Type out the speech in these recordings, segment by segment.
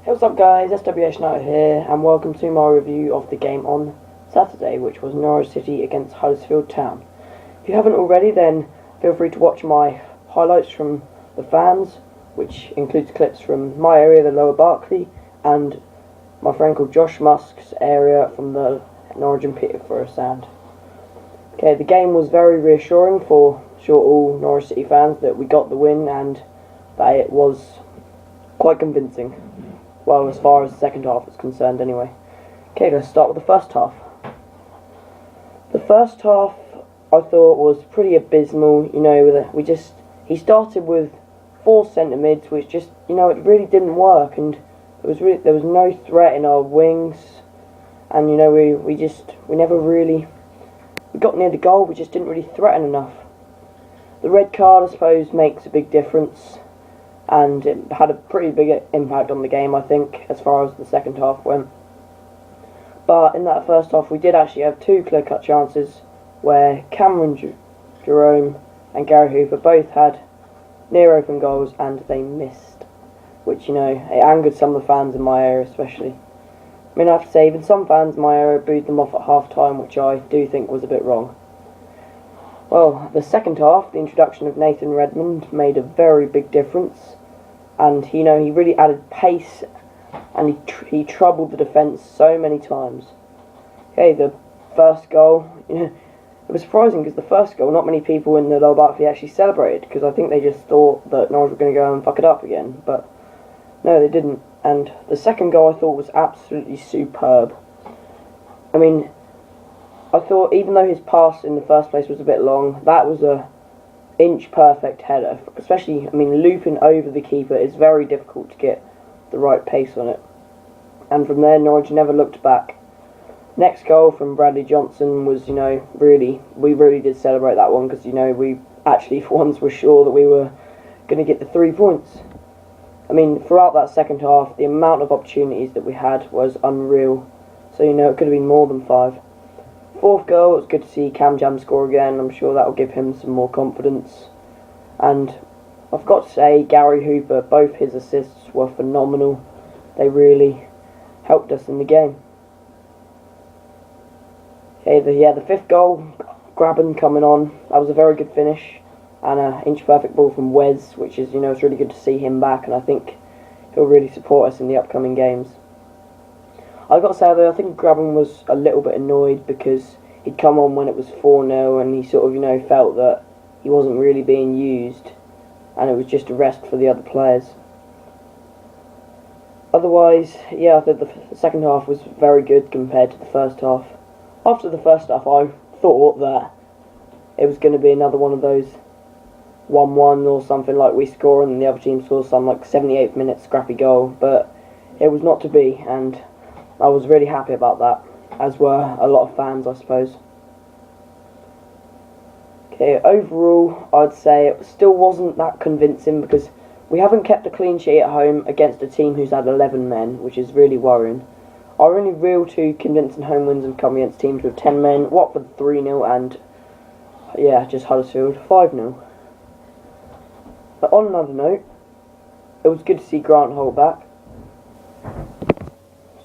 Hey, what's up guys, SWH Night here, and welcome to my review of the game on Saturday, which was Norwich City against Huddersfield Town. If you haven't already, then feel free to watch my highlights from the fans, which includes clips from my area, the Lower Barclay, and my friend called Josh Musk's area from the Norwich and Peterborough Sound. Okay, the game was very reassuring for all Norwich City fans that we got the win and that it was quite convincing. Well, as far as the second half is concerned anyway. Okay, let's start with the first half. The first half I thought was pretty abysmal, he started with 4 centre mids, which just, it really didn't work, and there was no threat in our wings, and we got near the goal, we just didn't really threaten enough. The red card, I suppose, makes a big difference, and it had a pretty big impact on the game, I think, as far as the second half went. But in that first half, we did actually have 2 clear-cut chances where Cameron Jerome and Gary Hooper both had near open goals, and they missed, which, it angered some of the fans in my area especially. I have to say, even some fans in my area booed them off at half-time, which I do think was a bit wrong. Well, the second half, the introduction of Nathan Redmond made a very big difference, and he really added pace, and he troubled the defence so many times. Okay, the first goal, it was surprising because the first goal, not many people in the Lower Barclay actually celebrated, because I think they just thought that Norwich were going to go and fuck it up again, but no, they didn't. And the second goal I thought was absolutely superb. I thought even though his pass in the first place was a bit long, that was a inch perfect header, especially, looping over the keeper is very difficult to get the right pace on it. And from there, Norwich never looked back. Next goal from Bradley Johnson was, we really did celebrate that one, because, we actually for once were sure that we were going to get the 3 points. Throughout that second half, the amount of opportunities that we had was unreal. So, it could have been more than 5. Fourth goal, it was good to see Cam Jam score again. I'm sure that will give him some more confidence. And I've got to say, Gary Hooper, both his assists were phenomenal. They really helped us in the game. Okay, the fifth goal, Graben coming on. That was a very good finish. And an inch perfect ball from Wes, which is, it's really good to see him back. And I think he'll really support us in the upcoming games. I've got to say though, I think Graben was a little bit annoyed because he'd come on when it was 4-0 and he sort of, felt that he wasn't really being used and it was just a rest for the other players. Otherwise, yeah, I think the second half was very good compared to the first half. After the first half, I thought that it was going to be another one of those 1-1 or something, like we score and the other team scores some 78th minute scrappy goal, but it was not to be, and I was really happy about that, as were a lot of fans, I suppose. Okay, overall, I'd say it still wasn't that convincing because we haven't kept a clean sheet at home against a team who's had 11 men, which is really worrying. Our only real 2 convincing home wins have come against teams with 10 men, Watford 3-0 and, just Huddersfield 5-0. But on another note, it was good to see Grant Holt back.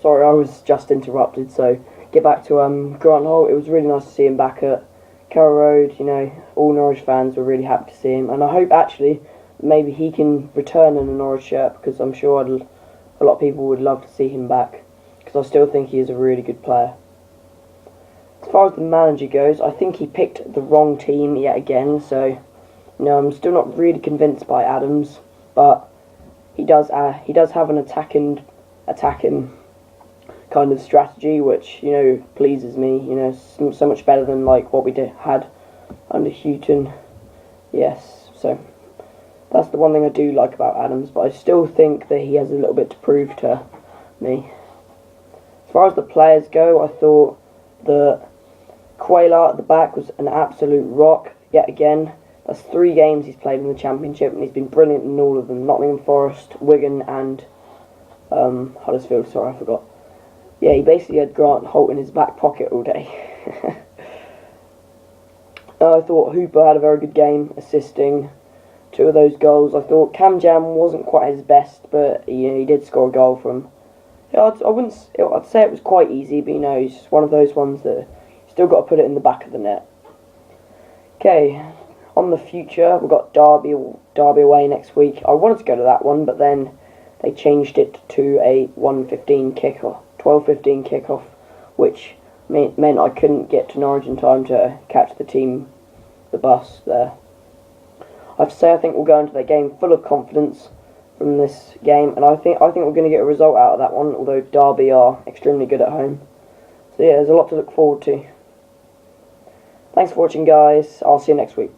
Sorry, I was just interrupted, so get back to Grant Holt. It was really nice to see him back at Carrow Road. All Norwich fans were really happy to see him, and I hope actually maybe he can return in a Norwich shirt, because I'm sure a lot of people would love to see him back, because I still think he is a really good player. As far as the manager goes, I think he picked the wrong team yet again, so I'm still not really convinced by Adams, but he does have an attacking kind of strategy, which pleases me. So much better than what we had under Houghton. Yes, so that's the one thing I do like about Adams, but I still think that he has a little bit to prove to me. As far as the players go, I thought that Quaylar at the back was an absolute rock yet again. That's 3 games he's played in the Championship, and he's been brilliant in all of them. Nottingham Forest, Wigan, and Huddersfield. Sorry, I forgot. Yeah, he basically had Grant Holt in his back pocket all day. I thought Hooper had a very good game, assisting. two of those goals. I thought Cam Jam wasn't quite his best, but he did score a goal from. Yeah, I'd say it was quite easy, but it's just one of those ones that you still got to put it in the back of the net. Okay, on the future, we've got Derby away next week. I wanted to go to that one, but then they changed it to a 1:15 kickoff, 12:15 kickoff, which meant I couldn't get to Norwich in time to catch the bus there. I have to say, I think we'll go into the game full of confidence from this game, and I think we're going to get a result out of that one, although Derby are extremely good at home. So yeah, there's a lot to look forward to. Thanks for watching, guys. I'll see you next week.